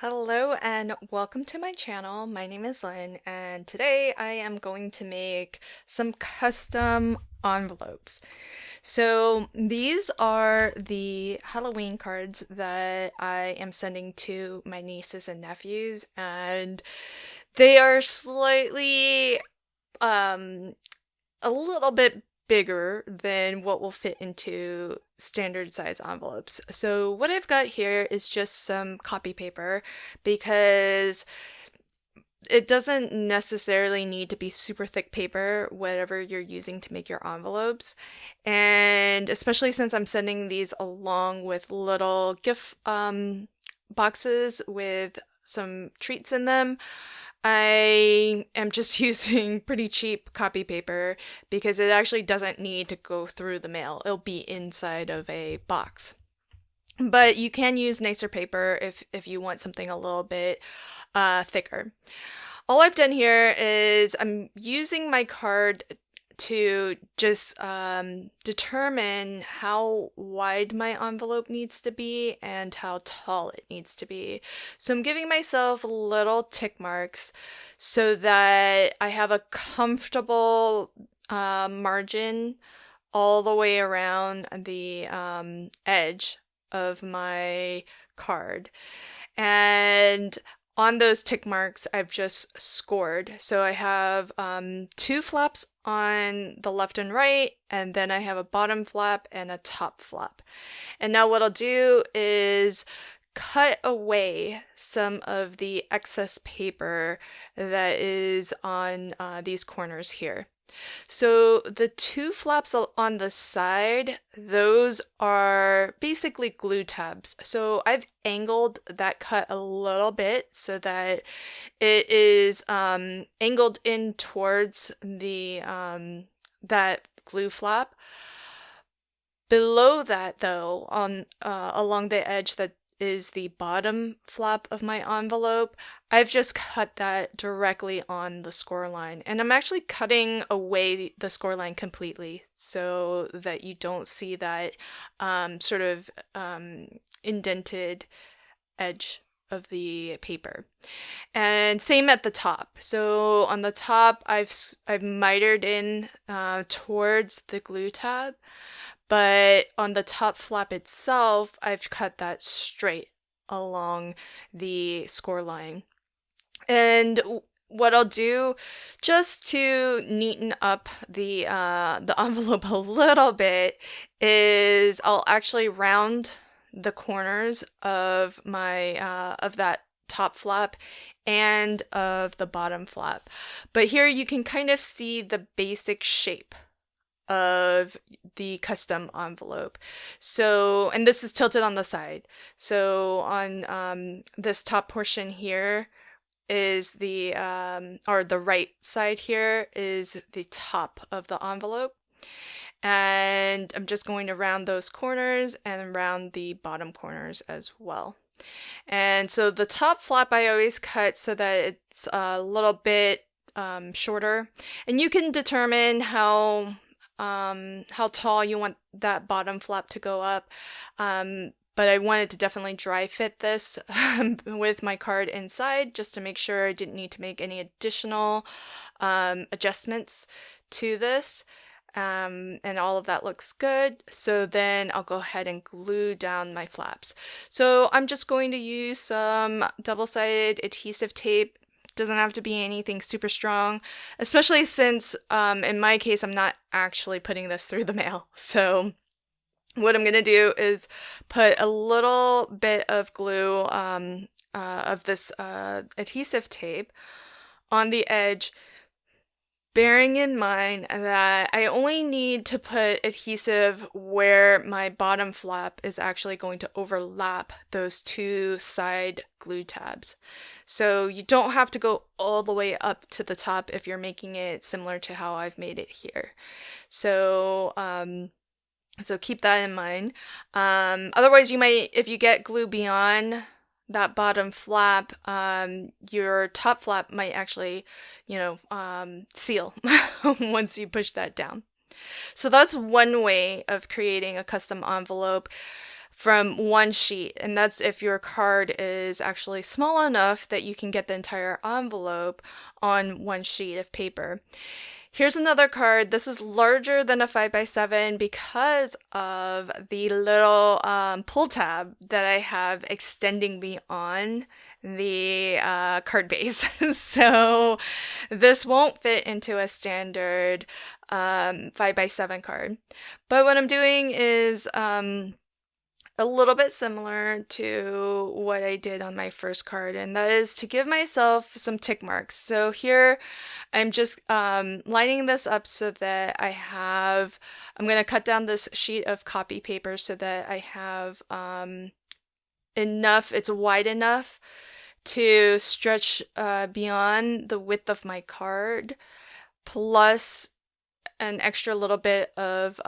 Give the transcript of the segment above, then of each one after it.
Hello and welcome to my channel. My name is Lynn and today I am going to make some custom envelopes. So these are the Halloween cards that I am sending to my nieces and nephews, and they are slightly a little bit bigger than what will fit into standard size envelopes. So what I've got here is just some copy paper because it doesn't necessarily need to be super thick paper, whatever you're using to make your envelopes. And especially since I'm sending these along with little gift boxes with some treats in them, I am just using pretty cheap copy paper because it actually doesn't need to go through the mail. It'll be inside of a box. But you can use nicer paper if you want something a little bit thicker. All I've done here is I'm using my card to just determine how wide my envelope needs to be and how tall it needs to be. So I'm giving myself little tick marks so that I have a comfortable margin all the way around the edge of my card. And on those tick marks, I've just scored. So I have two flaps on the left and right, and then I have a bottom flap and a top flap. And now what I'll do is cut away some of the excess paper that is on these corners here. So the two flaps on the side, those are basically glue tabs. So I've angled that cut a little bit so that it is angled in towards the that glue flap. Below that, though, on along the edge that is the bottom flap of my envelope, I've just cut that directly on the score line. And I'm actually cutting away the score line completely so that you don't see that sort of indented edge of the paper. And same at the top. So on the top, I've mitered in towards the glue tab. But on the top flap itself, I've cut that straight along the score line. And what I'll do, just to neaten up the envelope a little bit, is I'll actually round the corners of my of that top flap and of the bottom flap. But here you can kind of see the basic shape of the custom envelope. So, and this is tilted on the side. So on this top portion here is the or the right side here is the top of the envelope. And I'm just going to round those corners and round the bottom corners as well. And so the top flap I always cut so that it's a little bit shorter. And you can determine how tall you want that bottom flap to go up. But I wanted to definitely dry fit this with my card inside just to make sure I didn't need to make any additional adjustments to this. And all of that looks good. So then I'll go ahead and glue down my flaps. So I'm just going to use some double-sided adhesive tape. Doesn't have to be anything super strong, especially since in my case, I'm not actually putting this through the mail. So what I'm going to do is put a little bit of glue of this adhesive tape on the edge, bearing in mind that I only need to put adhesive where my bottom flap is actually going to overlap those two side glue tabs. So you don't have to go all the way up to the top if you're making it similar to how I've made it here. So so keep that in mind. Otherwise you might, if you get glue beyond that bottom flap, your top flap might actually, seal once you push that down. So that's one way of creating a custom envelope. from one sheet. And that's if your card is actually small enough that you can get the entire envelope on one sheet of paper. Here's another card. This is larger than a 5x7 because of the little pull tab that I have extending beyond the card base. So this won't fit into a standard 5x7 card. But what I'm doing is a little bit similar to what I did on my first card, and that is to give myself some tick marks. So here I'm just lining this up so that I'm going to cut down this sheet of copy paper so that I have enough, it's wide enough to stretch beyond the width of my card, plus an extra little bit of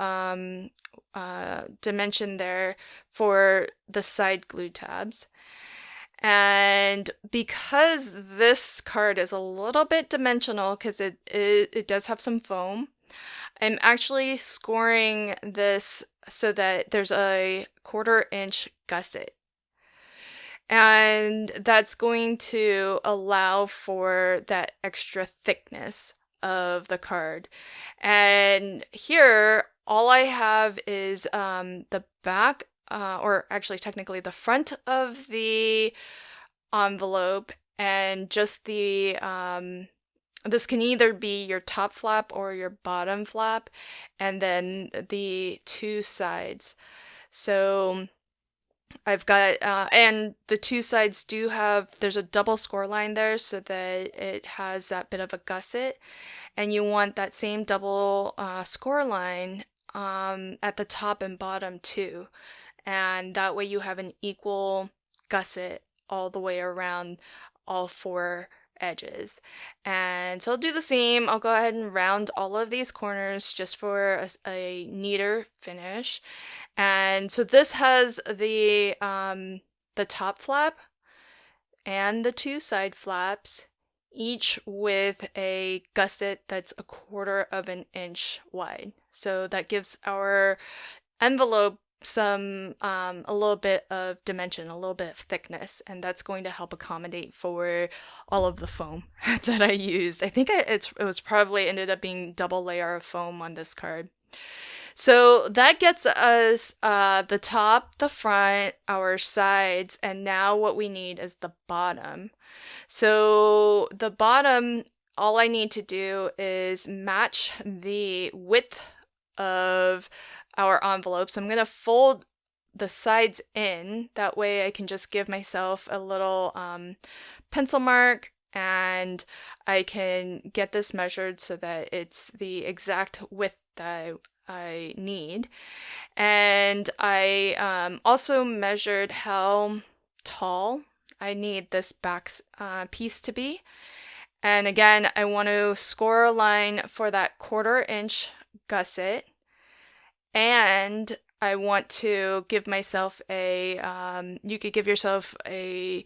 dimension there for the side glue tabs. And because this card is a little bit dimensional, because it does have some foam, I'm actually scoring this so that there's a 1/4 inch gusset. And that's going to allow for that extra thickness of the card. And here, all I have is the back, or actually technically the front of the envelope, and just the, this can either be your top flap or your bottom flap, and then the two sides. So I've got, and the two sides do have, there's a double score line there so that it has that bit of a gusset, and you want that same double score line at the top and bottom too, and that way you have an equal gusset all the way around all four edges. And so I'll do the same. I'll go ahead and round all of these corners just for a neater finish. And so this has the top flap and the two side flaps, each with a gusset that's a 1/4 of an inch wide. So that gives our envelope some a little bit of dimension, a little bit of thickness, and that's going to help accommodate for all of the foam that I used. I think it was probably ended up being double layer of foam on this card. So that gets us the top, the front, our sides, and now what we need is the bottom. So the bottom, all I need to do is match the width of our envelope. So I'm going to fold the sides in. That way I can just give myself a little pencil mark, and I can get this measured so that it's the exact width that I need. And I also measured how tall I need this back piece to be. And again, I want to score a line for that 1/4 inch gusset, and I want to give myself a, you could give yourself a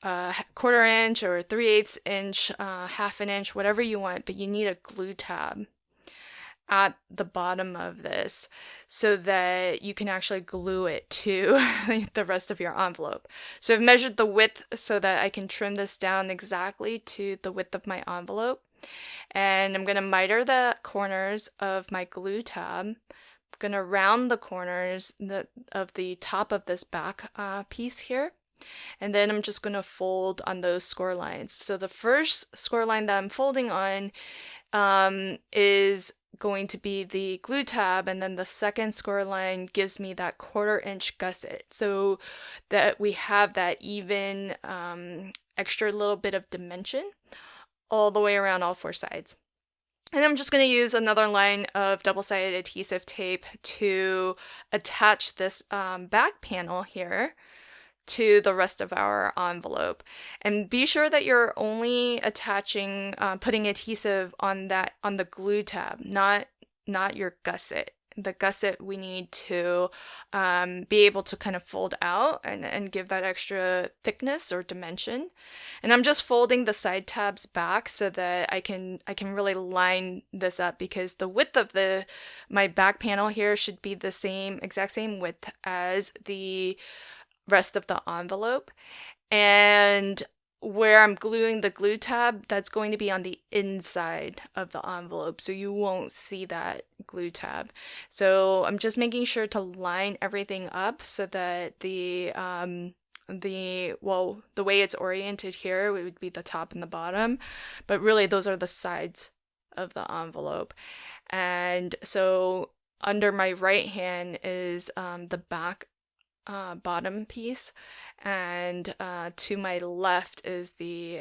1/4 inch or 3/8 inch, 1/2 inch, whatever you want, but you need a glue tab at the bottom of this so that you can actually glue it to the rest of your envelope. So I've measured the width so that I can trim this down exactly to the width of my envelope. And I'm going to miter the corners of my glue tab. I'm going to round the corners of the top of this back piece here. And then I'm just going to fold on those score lines. So the first score line that I'm folding on is going to be the glue tab, and then the second score line gives me that 1/4 inch gusset so that we have that even extra little bit of dimension all the way around all four sides. And I'm just going to use another line of double-sided adhesive tape to attach this back panel here to the rest of our envelope. And be sure that you're only attaching, putting adhesive on the glue tab, not your gusset. the gusset we need to be able to kind of fold out and give that extra thickness or dimension. And I'm just folding the side tabs back so that I can really line this up, because the width of my back panel here should be the exact same width as the rest of the envelope. And where I'm gluing the glue tab, that's going to be on the inside of the envelope, so you won't see that glue tab. So I'm just making sure to line everything up so that the way it's oriented here, it would be the top and the bottom, but really those are the sides of the envelope. And so under my right hand is the back bottom piece, and to my left is the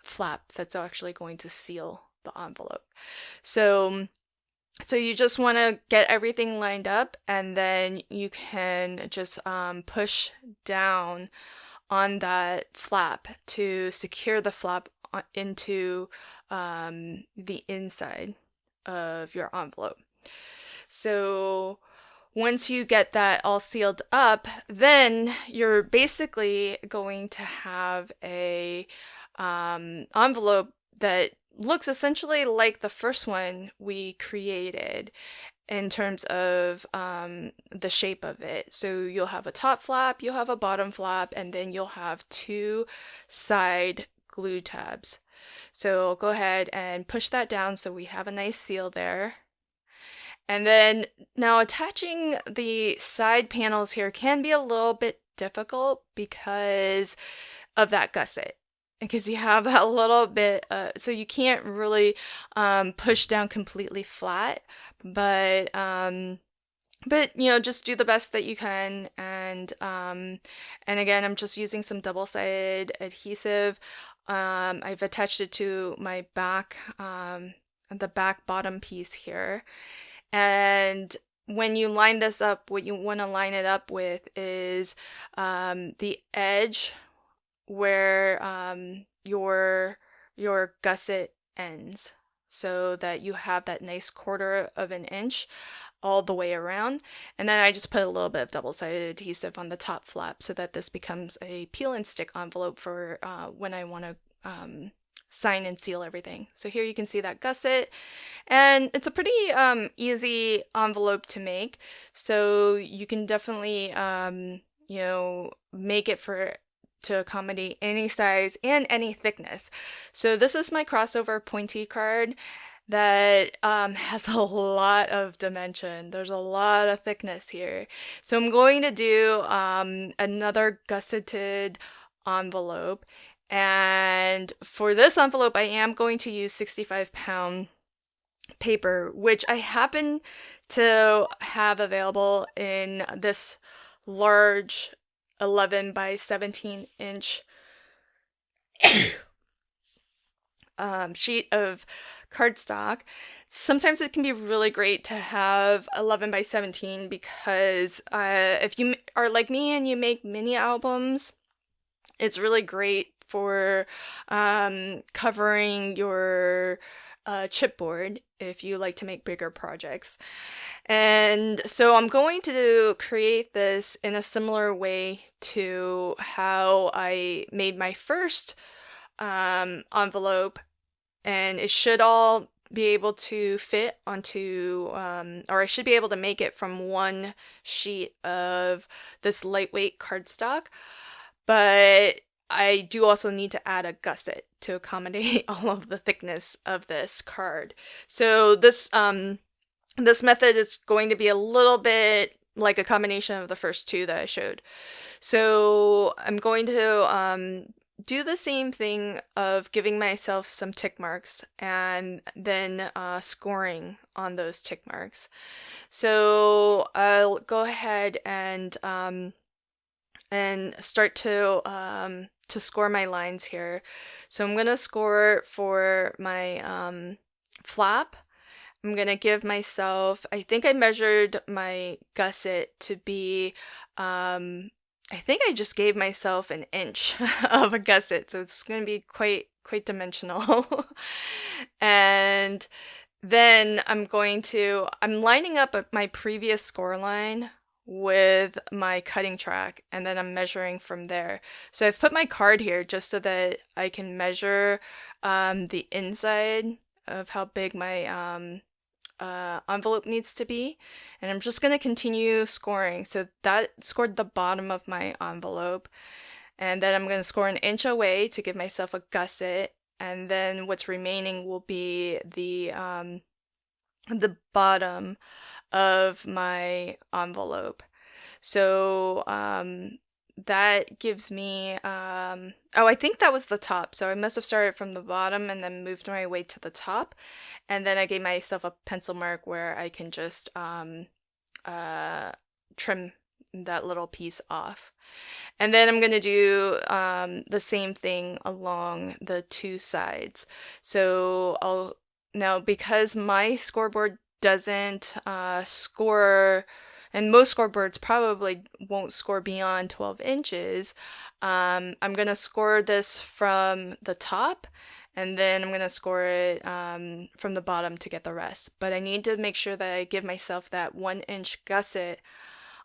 flap that's actually going to seal the envelope. So you just want to get everything lined up, and then you can just push down on that flap to secure the flap into the inside of your envelope. So once you get that all sealed up, then you're basically going to have a envelope that looks essentially like the first one we created in terms of the shape of it. So you'll have a top flap, you'll have a bottom flap, and then you'll have two side glue tabs. So go ahead and push that down so we have a nice seal there. And then now attaching the side panels here can be a little bit difficult because of that gusset. Because you have that little bit, so you can't really push down completely flat, but just do the best that you can. And again, I'm just using some double-sided adhesive. I've attached it to my back, the back bottom piece here. And when you line this up, what you want to line it up with is the edge where your gusset ends, so that you have that nice 1/4 of an inch all the way around. And then I just put a little bit of double-sided adhesive on the top flap so that this becomes a peel and stick envelope for when I want to sign and seal everything. So here you can see that gusset, and it's a pretty easy envelope to make. So you can definitely make it to accommodate any size and any thickness. So this is my crossover pointy card that has a lot of dimension. There's a lot of thickness here. So I'm going to do another gusseted envelope. And for this envelope, I am going to use 65-pound paper, which I happen to have available in this large 11 by 17 inch sheet of cardstock. Sometimes it can be really great to have 11 by 17 because if you are like me and you make mini albums, it's really great for covering your chipboard if you like to make bigger projects. And so I'm going to create this in a similar way to how I made my first envelope, and it should all be able to fit onto, or I should be able to make it from one sheet of this lightweight cardstock, but I do also need to add a gusset to accommodate all of the thickness of this card. So this method is going to be a little bit like a combination of the first two that I showed. So I'm going to do the same thing of giving myself some tick marks and then scoring on those tick marks. So I'll go ahead and start to score my lines here. So I'm gonna score for my flap. I'm gonna give myself, I think I measured my gusset to be, I think I just gave myself an inch of a gusset, so it's gonna be quite dimensional. And Then I'm lining up my previous score line with my cutting track, and then I'm measuring from there. So I've put my card here just so that I can measure the inside of how big my envelope needs to be. And I'm just going to continue scoring. So that scored the bottom of my envelope. And then I'm going to score an inch away to give myself a gusset. And then what's remaining will be the bottom of my envelope. So that gives me, oh, I think that was the top. So I must have started from the bottom and then moved my way to the top. And then I gave myself a pencil mark where I can just trim that little piece off. And then I'm going to do the same thing along the two sides. So now, because my scoreboard doesn't score, and most scoreboards probably won't score beyond 12 inches, I'm going to score this from the top, and then I'm going to score it from the bottom to get the rest. But I need to make sure that I give myself that 1-inch gusset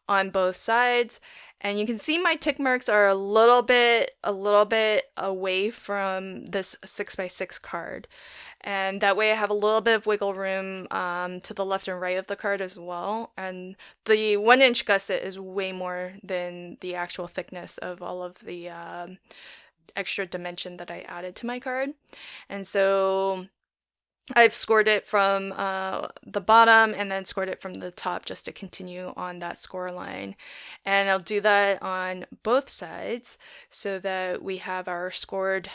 on both sides. And you can see my tick marks are a little bit away from this 6x6 card. And that way I have a little bit of wiggle room to the left and right of the card as well. And the 1-inch gusset is way more than the actual thickness of all of the extra dimension that I added to my card. And so I've scored it from the bottom and then scored it from the top just to continue on that score line. And I'll do that on both sides so that we have our scored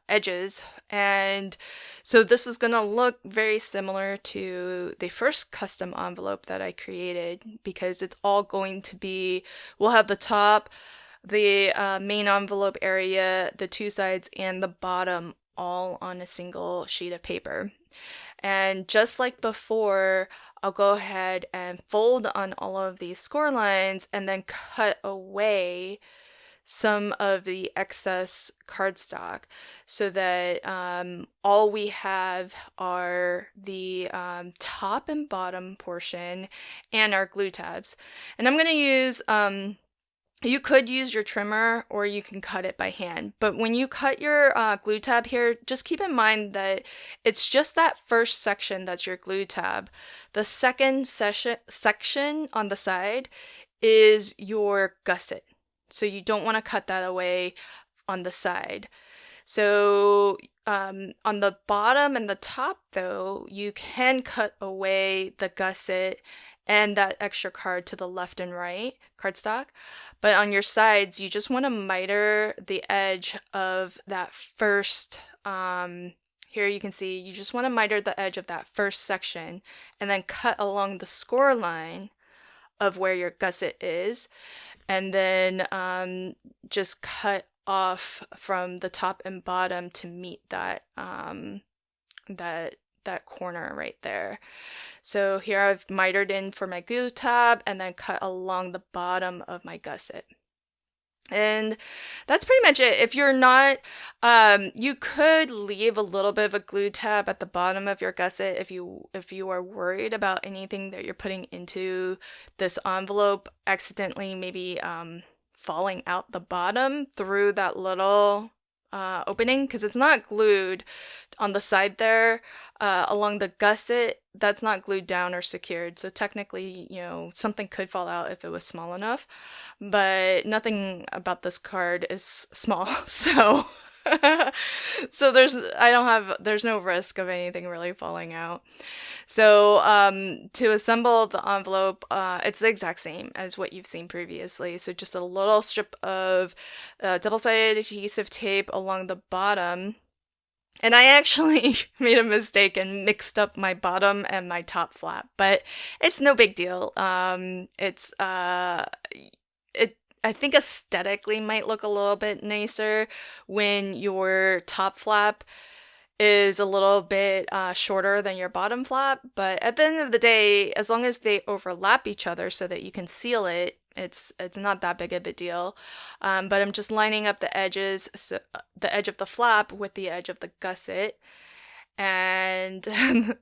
edges. And so this is going to look very similar to the first custom envelope that I created, because it's all going to be, we'll have the top, the main envelope area, the two sides, and the bottom all on a single sheet of paper. And just like before, I'll go ahead and fold on all of these score lines and then cut away some of the excess cardstock so that all we have are the top and bottom portion and our glue tabs. And I'm going to use you could use your trimmer or you can cut it by hand. But when you cut your glue tab here, just keep in mind that it's just that first section that's your glue tab. The second section on the side is your gusset. So you don't want to cut that away on the side. So on the bottom and the top, though, you can cut away the gusset and that extra card to the left and right cardstock. But on your sides, you just want to miter the edge of that first, here you can see, you just want to miter the edge of that first section and then cut along the score line of where your gusset is. And then just cut off from the top and bottom to meet that that corner right there. So here I've mitered in for my glue tab and then cut along the bottom of my gusset. And that's pretty much it. If you're not, you could leave a little bit of a glue tab at the bottom of your gusset if you are worried about anything that you're putting into this envelope accidentally maybe falling out the bottom through that little opening, because it's not glued on the side there along the gusset. That's not glued down or secured, so technically, something could fall out if it was small enough, but nothing about this card is small, so so there's no risk of anything really falling out. So to assemble the envelope, it's the exact same as what you've seen previously. So just a little strip of double-sided adhesive tape along the bottom. And I actually made a mistake and mixed up my bottom and my top flap, but it's no big deal. I think aesthetically might look a little bit nicer when your top flap is a little bit shorter than your bottom flap, but at the end of the day, as long as they overlap each other so that you can seal it, it's not that big of a deal. But I'm just lining up the edges, so the edge of the flap with the edge of the gusset. And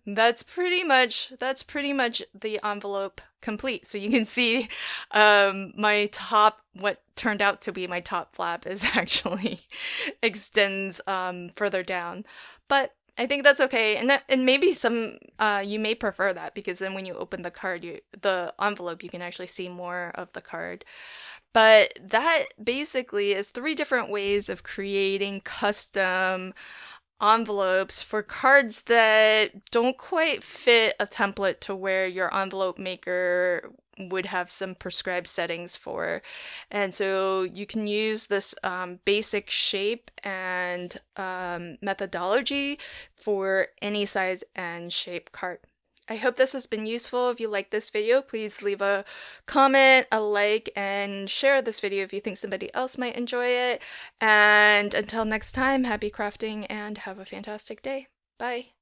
that's pretty much the envelope complete. So you can see my top, what turned out to be my top flap, is actually extends further down. But I think that's okay, and maybe some you may prefer that, because then when you open the envelope, you can actually see more of the card. But that basically is 3 different ways of creating custom envelopes for cards that don't quite fit a template to where your envelope maker would have some prescribed settings for. And so you can use this basic shape and methodology for any size and shape card. I hope this has been useful. If you like this video, please leave a comment, a like, and share this video if you think somebody else might enjoy it. And until next time, happy crafting and have a fantastic day. Bye.